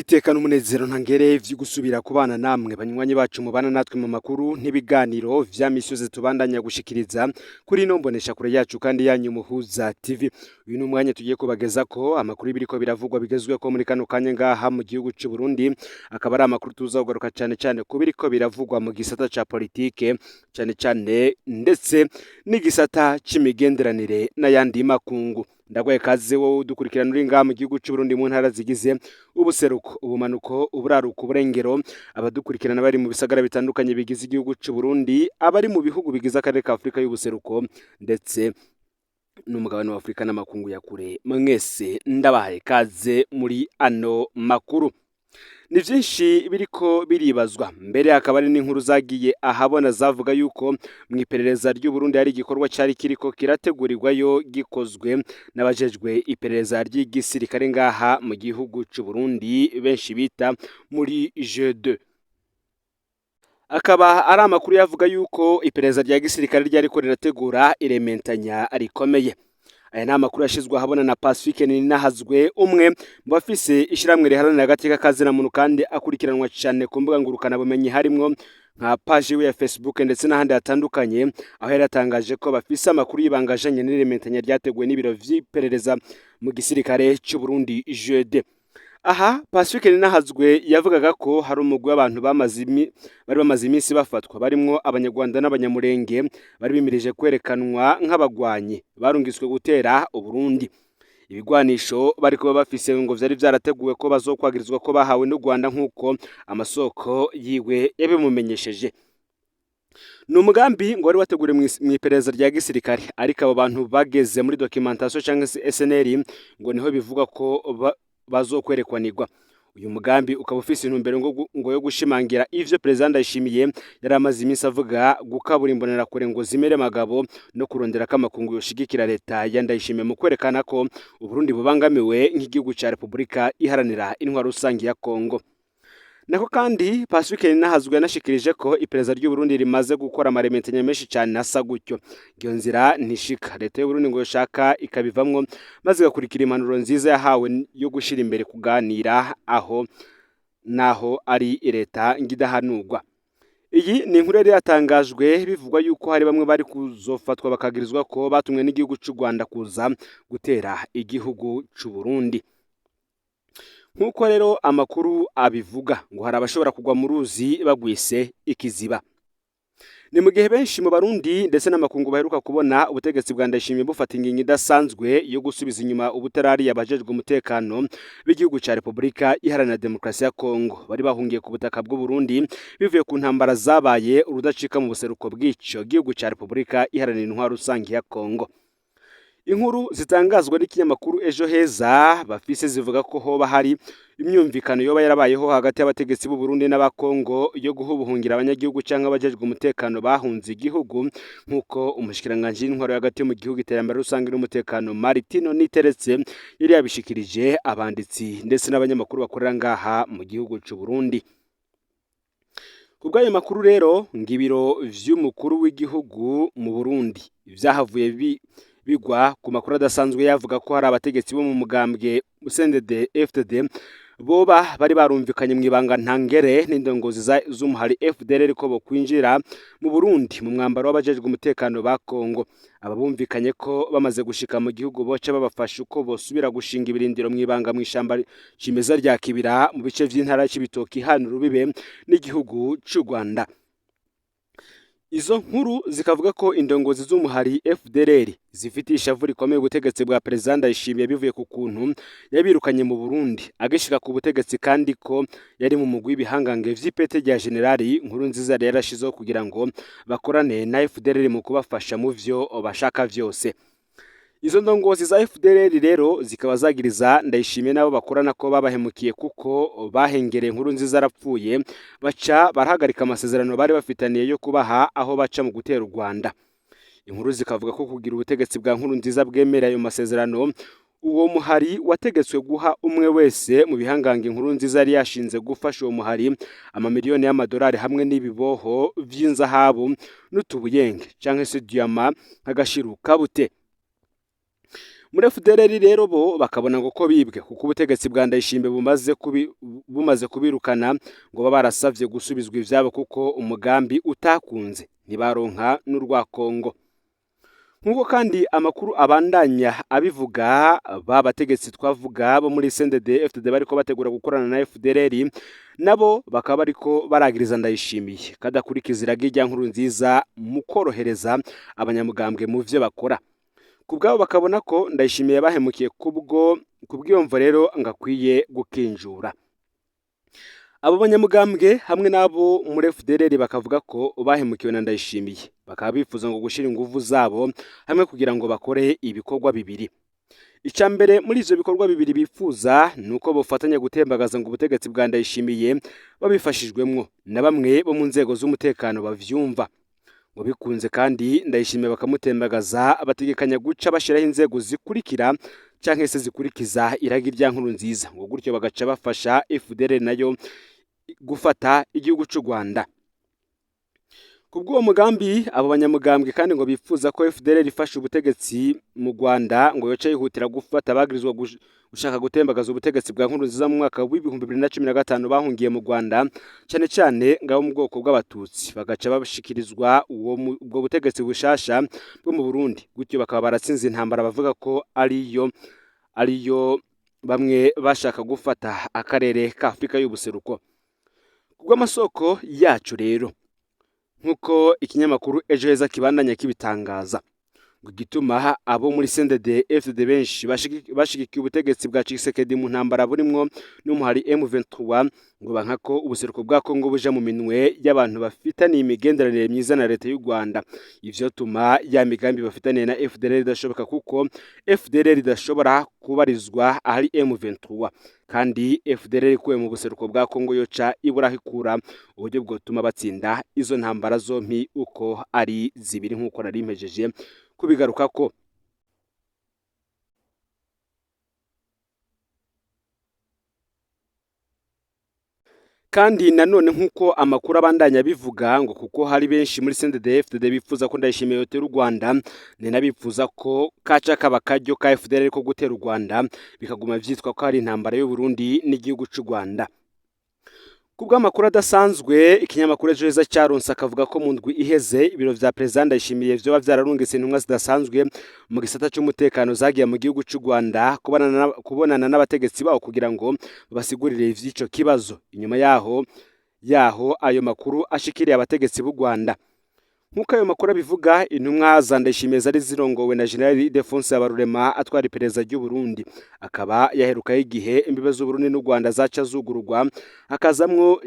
Itekana umunezero ntangere vyo gusubira kubana namwe banywanyi bacu mubana natwe mu makuru n'ibiganiro vya misozi tubandanya gushikiriza kuri ino mbonesha kure yacu kandi yanyu muhuza TV. Uyu numwanya tugiye kubagezako amakuru biriko biravugwa bigezweko muri kano kanya ngaha mu gihugu c'u Burundi, akaba ari amakuru tuzogaruka cane ku biriko biravugwa mu gisata ca politike cane ndetse n'igisata c'imigenderanire n'ayandi makungu. Ndagwaye kaze wowe dukurikirana uri ngaha mu gihugu c'u Burundi mu ntara zigize ubuseruko, ubumanuko, uburaruko, uburengero, abadukurikirana bari mu bisagara bitandukanye bigize igihugu c'u Burundi, abari mu bihugu bigize akarere ka Afrika y'ubuseruko ndetse n'umugabane wa Afrika n'amakungu ya kure. Mwese ndabahaye kaze muri ano makuru. Ni vyinshi biriko biribazwa, mbere akaba ari n'inkuru zagiye ahabona zavuga yuko mwiperereza ry'u Burundi hari igikorwa cari kiriko kirategurirwayo gikozwe n'abajejwe iperereza ry'igisirikare ngaha mu gihugu c'u Burundi benshi bita muri G2. Akaba ari amakuru yavuga yuko iperereza rya gisirikare ryariko rirategura irementanya rikomeye. Aya ni amakuru yashizwe ahabona na Pacifique Ninahazwe, umwe mu bafise ishiramwe riharanira agateka kazina muntu kandi akurikiranwa cane ku mbuga ngurukana bumenyi harimwo nka page ya Facebook ndetse n'ahandi hatandukanye, aho yaratangaje ko bafise amakuru yibangajanye n'irementanya ryateguwe n'ibiro vy'iperereza mu gisirikare c'u Burundi G2. Aha Pacifique Ninahazwe yavugaga ko hari umugwi w'abantu bari bamaze iminsi bafatwa barimwo abanyarwanda n'abanyamurenge bari bimirije kwerekanwa nk'abagwanyi barungiswe gutera Uburundi. Ibigwanisho bari kuba bafise ngo vyari vyarateguwe ko bazokwagirizwa ko bahawe n'u Rwanda nk'uko amasoko yiwe yabimumenyesheje. Ni umugambi ngo wari wategure mw'iperereza rya gisirikare, ariko abo bantu bageze muri documentation canke SNL ngo niho bivuga ko bazokwerekwanirwa. Uyu mugambi ukaba ufise intumbero ngo yo gushimangira ivyo President Ndayishimiye yari amaze iminsi avuga, gukabura imbonerakure ngo zimere magabo no kurondera ko amakungu yoshigikira leta ya Ndayishimiye mu kwerekana ko Uburundi bubangamiwe nk'igihugu ca Republika iharanira intwaro rusangi ya Kongo. Nako kandi Pacifique Ninahazwe yanashikirije ko iperereza ry'u Burundi rimaze gukora amarementanya menshi cyane asa gutyo. Iyo nzira ntishika, leta y'u Burundi ngo yoshaka ikabivamwo maze igakurikira impanuro nziza yahawe yo gushira imbere kuganira naho ari leta ngidahanurwa. Iyi ni inkuru yari yatangajwe bivugwa yuko hari bamwe bari kuzofatwa bakagirizwa ko batumwe n'igihugu c'u Rwanda kuza gutera igihugu c'u Burundi. Nkuko rero amakuru abivuga ngo hari abashobora kugwa mu ruzi bagwise ikiziba. Ni mu gihe benshi mu Barundi ndetse n'amakungu baheruka kubona ubutegetsi bwa Ndayishimiye bufata ingingo idasanzwe yo gusubiza inyuma ubutarari yabajejwe umutekano b'igihugu ca Republika iharanira demokarasi ya Kongo bari bahungiye ku butaka bw'u Burundi bivuye ku ntambara zabaye urudacika mu buseruko bw'ico gihugu ca Republika iharanira intwaro rusangi ya Kongo. Inkuru zitangazwa n'ikinyamakuru Ejo Heza bafise zivuga ko hoba hari imyumvikano yoba yarabayeho hagati y'abategetsi b'u Burundi n'abakongo yo guhubuhungira abanyagihugu canke abajejwe umutekano bahunze igihugu, nkuko umushikiranganje w'intwaro hagati mu gihugu iterambere rusangi n'umutekano Martino Niteretse yari yabishikirije abanditsi ndetse n'abanyamakuru bakorera ngaha mu gihugu c'u Burundi. Kubw'ayo makuru rero ngibiro vy'umukuru w'igihugu mu Burundi vyahavuye bigwa ku makuru adasanzwe yavuga ko hari abategetsi bo mu mugambwe CNDD FDD boba bari barumvikanye mw'ibanga ntangere n'indongozi z'umuhari FDLR ko bo kwinjira mu Burundi mu mwambaro w'abajejwe umutekano ba Kongo. Ababumvikanye ko bamaze gushika mu gihugu boca babafasha uko bosubira gushinga ibirindiro mw'ibanga mw'ishamba cimeza rya Kibira mu bice vy'intara y'Ibitoki hano rubibe n'igihugu c'u Rwanda. Izo nkuru zikavuga ko indongozi z'umuhari FDLR zifitiye ishavu rikomeye ubutegetsi bwa President Ndayishimiye bivuye ku kuntu yabirukanye mu Burundi agishika ku butegetsi, kandi ko yari mu mugwi w'ibihangange vy'ipete rya generali Nkurunziza yari yarashizeho kugira ngo bakorane na FDLR mu kubafasha mu vyo bashaka vyose. Izo ndongozi za FDLR rero zikaba zagiriza Ndayishimiye nabo bakorana ko babahemukiye kuko bahengereye Nkurunziza arapfuye, baca barahagarika amasezerano bari bafitaniye yo kubaha aho baca mu gutera u Rwanda. Inkuru zikavuga ko kugira ubutegetsi bwa Nkurunziza bwemera ayo masezerano, uwo muhari wategetswe guha umwe wese mu bihangange Nkurunziza yari yashinze gufasha uwo muhari amamiliyoni y'amadolari hamwe n'ibiboho vy'inzahabu n'utubuyenge canke se diama nk'agashiru kabute. muri FDLR rero bo bakabona ngo ko bibwe kuko ubutegetsi bwa Ndayishimiye bumaze kubirukana ngo baba barasavye gusubizwa ivyabo kuko umugambi utakunze ntibaronka n'urwa Kongo. Nk'uko kandi amakuru abandanya abivuga, babategetsi twavuga bo muri CNDD-FDD bariko bategura gukorana na FDLR nabo bakaba bariko baragiriza Ndayishimiye kadakurikiza iragi rya Nkurunziza mu korohereza abanyamugambwe mu vyo bakora. Kubwabo bakabona ko Ndayishimiye bahemukiye kubwiyumva rero ngakwiye gukinjura. Abo banyamugambwe hamwe nabo muri FDLR bakavuga ko bahemukiwe na Ndayishimiye, bakaba bifuza ngo gushira inguvu zabo hamwe kugira ngo bakore ibikorwa bibiri. Icambere muri ivyo bikorwa bibiri bifuza nuko bofatanya gutembagaza ngo ubutegetsi bwa Ndayishimiye babifashijwemwo na bamwe bo mu nzego z'umutekano bavyumva. Ngo bikunze kandi Ndayishimiye bakamutembagaza abategekanya guca bashiraho inzego zikurikira canke se zikurikiza iragi rya Nkurunziza, ngo gutyo bagaca bafasha FDLR nayo gufata igihugu c'u Rwanda. Kubw'uwo mugambi abo banyamugambwe kandi ngo bifuza ko FDLR ifasha ubutegetsi mu Rwanda ngo yoca yihutira gufata abagirizwa gushaka gutembagaza ubutegetsi bwa Nkurunziza mu mwaka wa 2015 bahungiye mu Rwanda cyane cyane ngabo mu bwoko bw'abatutsi, bagaca babashikirizwa ubwo butegetsi bushasha bwo mu Burundi, gutyo bakaba baratsinze intambara bavuga ko ariyo bamwe bashaka gufata akarere ka Afrika y'ubuseruko. Kubw'amasoko yacu rero nkuko ikinyamakuru Ejo Heza kibandanya kibitangaza, ngo gituma abo muri CNDD-FDD benshi bashigikiye ubutegetsi bwa Tshisekedi mu ntambara burimwo n'umuhari M23 ngo bankako ubuseruko bwa Kongo buja mu minwe y'abantu bafitaniye imigenderanire myiza na leta y'u Rwanda. Ivyo tuma ya migambi bafitaniye na FDLR idashoboka kuko FDLR idashobora kubarizwa ahari M23 kandi FDLR ikuwe mu buseruko bwa Kongo yoca ibura hikura uburyo bwotuma batsinda izo ntambara zompi uko ari zibiri nkuko nari mpejeje kubigaruka ko. Kandi nanone nkuko amakuru abandanya bivuga ngo kuko hari benshi muri CNDD-FDD bifuza ko Ndayishimiye yotera u Rwanda, ni nabifuza ko kaca kaba karyo ka FDLR ko gutera u Rwanda bikaguma vyitwa ko ari intambara y'u Burundi n'igihugu c'u Rwanda. Kubw'amakuru adasanzwe ikinyamakuru Ejo Heza cyaronse akavuga ko mu ndwi iheze ibiro vya President Ndayishimiye vyoba vyararungitse intumwa zidasanzwe mu gisata cy'umutekano zagiye mu gihugu c'u Rwanda kubonana n'abategetsi bawo kugira ngo basigurire ivy'ico kibazo. Inyuma yaho ayo makuru ashikiriye abategetsi b'u Rwanda. Nkuko ayo makuru abivuga, intumwa za Ndayishimiye zari zirongowe na General Ildefonse Habarurema atwara iperereza ry'u Burundi, akaba yaherukaho igihe imbibe z'u Burundi n'u Rwanda zaca zugururwa, hakazamwo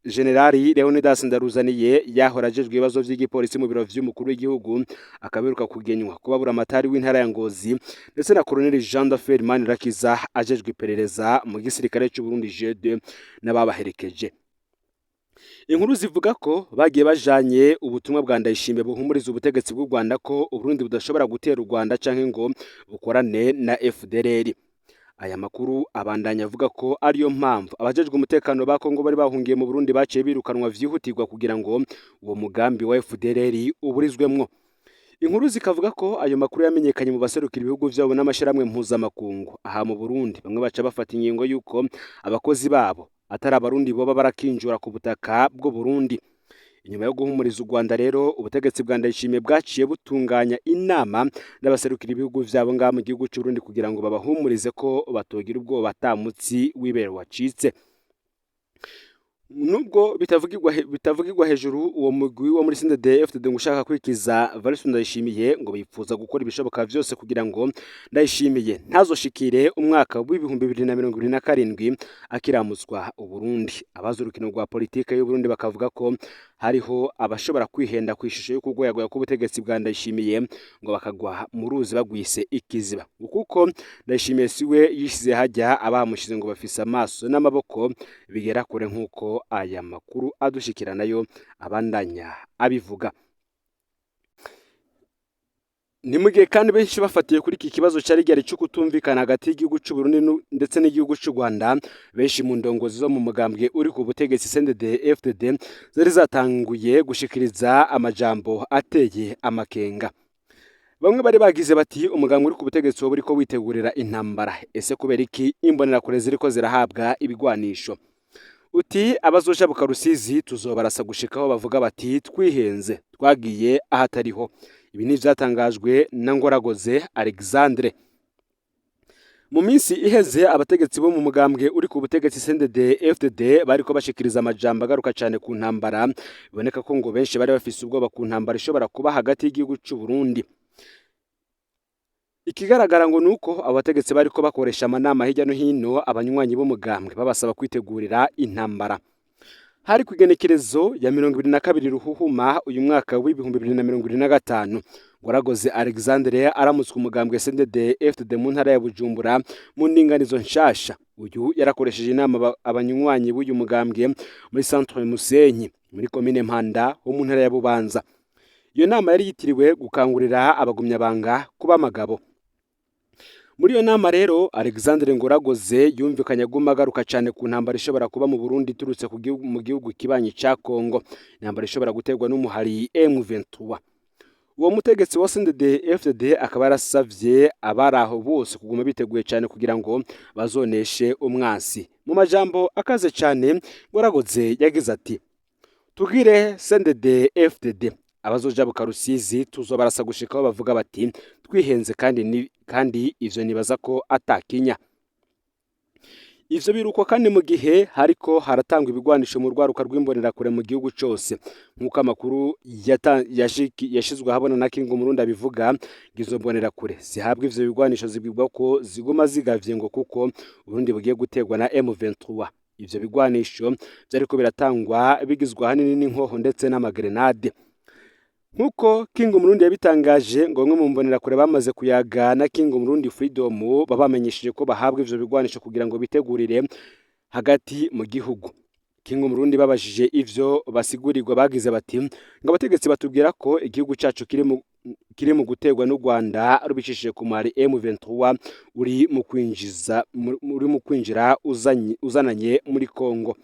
General Leonidas Ndaruzaniye yahora ajejwe ibibazo vy'igipolisi mu biro vy'umukuru w'igihugu, akaberuka kugenywa kubabura amatari w'intara ya Ngozi, ndetse na Colonel Jean Dafer Manirakiza ajejwe iperereza mu gisirikare cy'u Burundi G2 n'ababaherekeje. Inkuru zivuga ko bagiye bajanye ubutumwa bwa Ndayishimiye buhumuriza ubutegetsi bw'u Rwanda ko Uburundi budashobora gutera u Rwanda canke ngo bukorane na FDLR. Aya makuru abandanya avuga ko ariyo mpamvu abajejwe umutekano ba Kongo bari bahungiye mu Burundi baciye birukanwa vyihutirwa kugira ngo uwo mugambi wa FDLR uburizwemwo. Inkuru zikavuga ko ayo makuru yamenyekanye mu baserukira ibihugu vyabo n'amashiramwe mpuzamakungu aha mu Burundi, bamwe baca bafata ingingo yuko abakozi babo atari abarundi boba barakinjura ku butaka bwo Burundi. Inyuma yo guhumuriza u Rwanda rero ubutegetsi bwa Ndayishimiye bwaciye butunganya inama n'abaserukira ibihugu vyabo ngaha mu gihugu c'u Burundi kugira ngo babahumurize ko batogira ubwoba batamutsi wibere wacitse. Nubwo bitavugirwa hejuru, uwo mugwi wo muri CNDD-FDD ngo ushaka kwikiza Evariste Ndayishimiye ngo bifuza gukora ibishoboka vyose kugira ngo Ndayishimiye ntazoshikire umwaka wa 2027 akiramutswa u Burundi. Abazi urukino rwa politike y'u Burundi bakavuga ko hariho abashobora kwihenda ku ishusho yo kugwayagwaya k'ubutegetsi bwa Ndayishimiye ngo bakagwa mu ruzi bagwise ikiziba, kuko Ndayishimiye siwe yishize hajya abamushize ngo bafise amaso n'amaboko bigera kure nkuko aya makuru adushikira nayo abandanya abivuga. Ni mugihe kandi benshi bafatiye kuri iki kibazo cyari gihari cyo kutumvikana hagati y'igihugu cy'u Burundi ndetse n'igihugu cy'u Rwanda, benshi mu ndongozi zo mu mugambwe uri ku butegetsi CNDD-FDD zari zatanguye gushikiriza amajambo ateye amakenga. bamwe bari bagize bati umugambwe uri ku butegetsi wowe uriko witegurira intambara, ese kubera iki imbonerakure ziriko zirahabwa ibigwanisho? Uti abazoja Rusizi tuzobarasa gushikaho bavuga bati twihenze twagiye ahatariho. Ibi ni vyatangajwe na Ngoragoze Alexandre. Mu minsi iheze abategetsi bo mu mugambwe uri ku butegetsi CNDD-FDD bariko bashikiriza amajambo agaruka cyane ku ntambara, biboneka ko ngo benshi bari bafise ubwoba ku ntambara ishobora kuba hagati y'igihugu cy'u Burundi. Ikigaragara ngo nuko abategetsi bariko bakoresha amanama hirya no hino abanywanyi b'umugambwe babasaba kwitegurira intambara. Hari kugenekerezo ya 22 Ruhuhuma uyu mwaka w'2025, Ngoragoze Alexandre aramutswe umugambwe CNDD-FDD mu ntara ya Bujumbura mu ndinganizo nshasha. Uyu yarakoresheje inama abanywanyi b'uyu mugambwe muri Centre Musenyi muri commune Mpanda ho mu ntara ya Bubanza. Iyo nama yari yitiriwe gukangurira abagumyabanga kuba amagabo. Muri iyo nama rero Alexandre Ngoragoze yumvikanye aguma agaruka cyane ku ntambara ishobora kuba mu Burundi turutse mu gihugu kibanyi ca Kongo, intambara ishobora guterwa n'umuhari M23. Uwo mutegetsi wa CNDD-FDD akaba yarasavye abaraho bose kuguma biteguye cyane kugira ngo bazoneshe umwansi. Mu majambo akaze cyane Ngoragoze yagize ati tugire CNDD-FDD abazoja Rusizi tuzobarasa gushikaho bavuga bati twihenze kandi ivyo nibaza ko atakinya. Ivyo biruko kandi mu gihe hariko haratangwa ibigwanisho mu rwaruka rw'imbonerakure mu gihugu cyose, nk'uko amakuru yashizwe habona na King Umurundi abivuga, izo mbonerakure zihabwa ivyo bigwanisho zibwirwa ko ziguma zigavye ngo kuko Burundi bugiye gutegwa na M23. Ivyo bigwanisho vyariko biratangwa bigizwe hanini n'inkoho ndetse n'amagrenade. Nkuko King Umurundi yabitangaje ngo bamwe mu mbonerakure bamaze kuyaga na King Umurundi Freedom babamenyesheje ko bahabwa ivyo bigwanisho kugira ngo bitegurire hagati mu gihugu. King Umurundi babajije ivyo basigurirwa bagize bati ngo abategetsi batubwira ko igihugu cyacu kiri mu gutegwa n'u Rwanda rubicishije ku mari M23 uri mu kwinjira uzananye muri Kongo.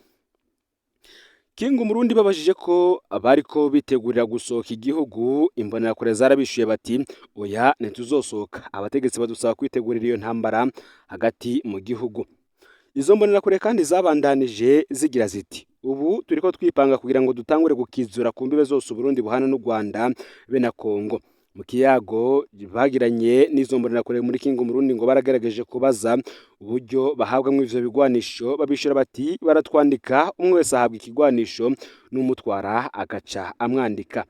King Umurundi babajije ko abariko bitegurira gusohoka igihugu, imbonerakure zarabishuye bati oya ntituzosohoka, abategetsi badusaba kwitegurira iyo ntambara hagati mu gihugu. Izo mbonerakure kandi zabandanije zigira ziti ubu turiko twipanga kugira ngo dutangure gukizura ku mbibe zose Burundi buhana n'u Rwanda be na Kongo. Mu kiyago bagiranye n'izo mbonerakure muri King Umurundi ngo baragerageje kubaza uburyo bahabwamwo ivyo bigwanisho, babishura bati baratwandika umwe wese ahabwa ikigwanisho n'umutwara agaca amwandika.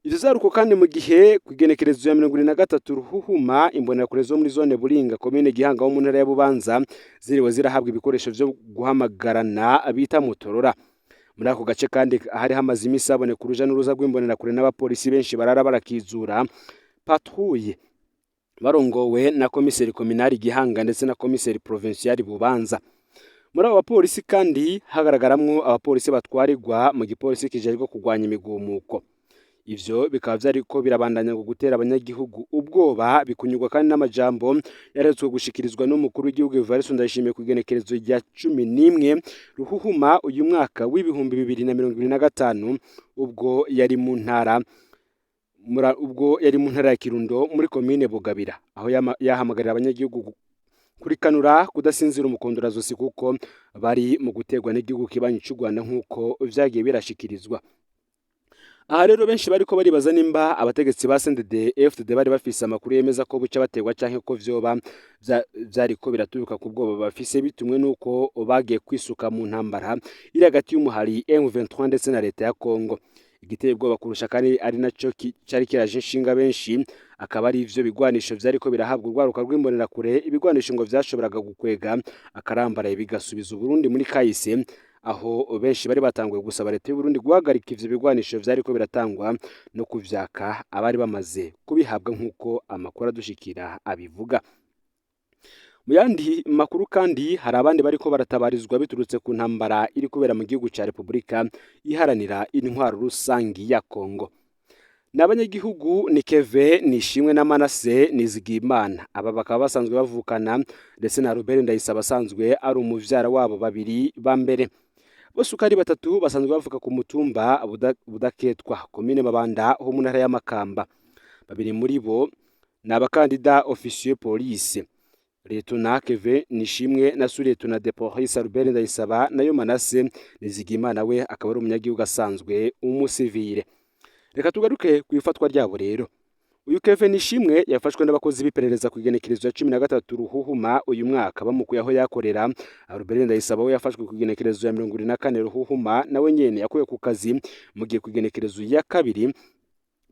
Ivyo zaruko kandi mu gihe kugenekerezo ya 23 Ruhuhuma imbonerakure zo muri zone Buringa commune Gihanga ho mu ntara ya Bubanza ziriwe zirahabwa ibikoresho vyo guhamagarana bita Motorola. Muri ako gace kandi hari hamaze imisi haboneka uruja n'uruza rw'imbonerakure n'abapolisi benshi barara barakizura patrouille barongowe na komiseri kominari Gihanga ndetse na komiseri provincial Bubanza. Muri abo bapolisi kandi hagaragaramwo abapolisi batwarirwa mu gipolisi kijejwe kugwanya imigumuko. Ivyo bikaba vyariko birabandanya ngo gutera abanyagihugu ubwoba, bikunyurwa kandi n'amajambo yaretswe gushikirizwa n'umukuru w'igihugu Evariste Ndayishimiye kugenekerezo rya 11 Ruhuhuma uyu mwaka w'2025 ubwo yari mu ntara ya Kirundo muri commune Bugabira, aho yahamagarira abanyagihugu kurikanura kudasinzira umukondorazosi kuko bari mu gutegwa n'igihugu kibanyi cy'u Rwanda nk'uko vyagiye birashikirizwa. Aha rero benshi bariko baribaza nimba abategetsi ba CNDD-FDD bari bafise amakuru yemeza ko buca bategwa canke ko vyoba vyariko biraturuka ku bwoba bafise bitumwe nuko bagiye kwisuka mu ntambara iri hagati y'umuhari M23 ndetse na leta ya Kongo. Igiteye ubwoba kurusha kandi ari naco cari kiraje inshinga benshi akaba ari ivyo bigwanisho vyariko birahabwa urwaruka rw'imbonerakure, ibigwanisho ngo vyashoboraga gukwega akarambaraye bigasubiza Burundi muri kahise, aho benshi bari batanguye gusaba leta y'u Burundi guhagarika ivyo bigwanisho vyariko biratangwa no kuvyaka abari bamaze kubihabwa nk'uko amakuru adushikira abivuga. Mu yandi makuru kandi hari abandi bariko baratabarizwa biturutse ku ntambara iri kubera mu gihugu ca Republika iharanira intwaro rusangi ya Kongo. N'abanyagihugu ni Keve Nishimwe na Manase Nizigimana, aba bakaba basanzwe bavukana ndetse na Robert Ndayisaba asanzwe ari umuvyara wabo babiri ba mbere. Bose uko ari batatu basanzwe bavuka ku mutumba Budaketwa komine Mabanda ho mu ntara ya Makamba. babiri muri bo ni abakandida officier police Letona Kevin Nishimwe na Suretona de Police Albert Ndayisaba nayo Manase Nizigimana we akaba ari umunyagihugu asanzwe umusivile. Reka tugaruke ku ifatwa ryabo rero. Uyu Kevin Nishimwe yafashwe n'abakozi b'iperereza ku igenekerezo ya 13 Ruhuhuma uyu mwaka bamukuye aho yakorera. Albert Ndayisaba we yafashwe ku igenekerezo ya 24 Ruhuhuma nawe nyene yakuye ku kazi mu gihe ku igenekerezo ya kabiri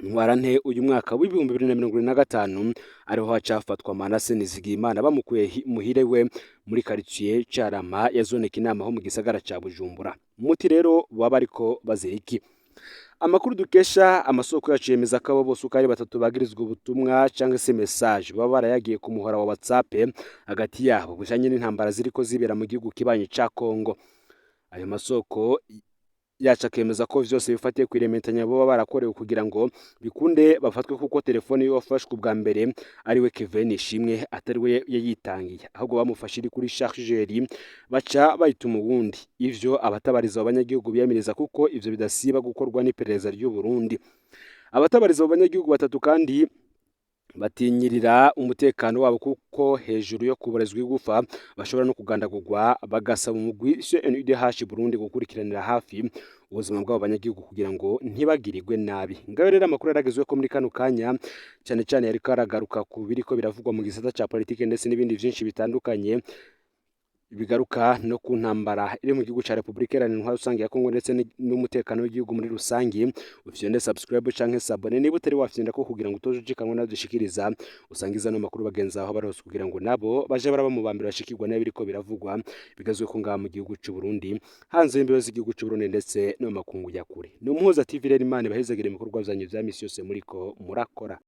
Ntwarante uyu mwaka w'ibihumbi 2025 ariho hacafatwa Manase Nizigimana bamukuye muhire we muri quartier Carama ya zone Kinama ho mu gisagara ca Bujumbura. Muti rero baba ariko baziriki. Amakuru dukesha amasoko yacu yemeza ko abo bose uko ari batatu bagirizwa ubutumwa cyangwa se message baba barayagiye ku muhora wa WhatsApp hagati yabo bujanye n'intambara ziriko zibera mu gihugu kibanye ca Kongo. Ayo masoko yaca akemeza ko vyose bifatiye kwirementanya bo barakorewe kugira ngo bikunde bafatwe kuko telefone yo wafashwe ubwa mbere ari we Kevin Nishimwe atari we yayitangiye ahubwo bamufashiri kuri chargeur baca bayituma uwundi. Ivyo abatabariza abanyagihugu biyamiriza kuko ivyo bidasiba gukorwa n'iperereza ry'u Burundi. Abatabariza abanyagihugu batatu kandi batinyirira umutekano wabo kuko hejuru yo kuborezwa igufa bashobora no kugandagurwa bagasaba umugwi CNUDH Burundi gukurikiranira hafi ubuzima bw'abo banyagihugu kugira ngo ntibagirirwe nabi. Ngabe rero amakuru yaragezwe ko muri kano kanya cyane cyane yari karagaruka ku biriko biravugwa mu gisata ca politike ndetse n'ibindi byinshi bitandukanye bigaruka no ku ntambara iri mu gihugu ca Republika Iharanira Rusange ya Kongo ndetse n'umutekano w'igihugu muri rusangi. Ufyonde subscribe canke sabone niba utari wafyenda ko kugira ngo utojikanwe nadushikiriza usangiza no makuru bagenza aho barose kugira ngo nabo baje baraba mu bambere bashikirwa n'abiriko biravugwa bigazwe ko ngaha mu gihugu cy'u Burundi hanze y'imbibe z'igihugu cy'u Burundi ndetse no makungu ya kure. Ni umuhuza TV rero Imana bahezagire ibikorwa byanyu bya misi yose muriko murakora.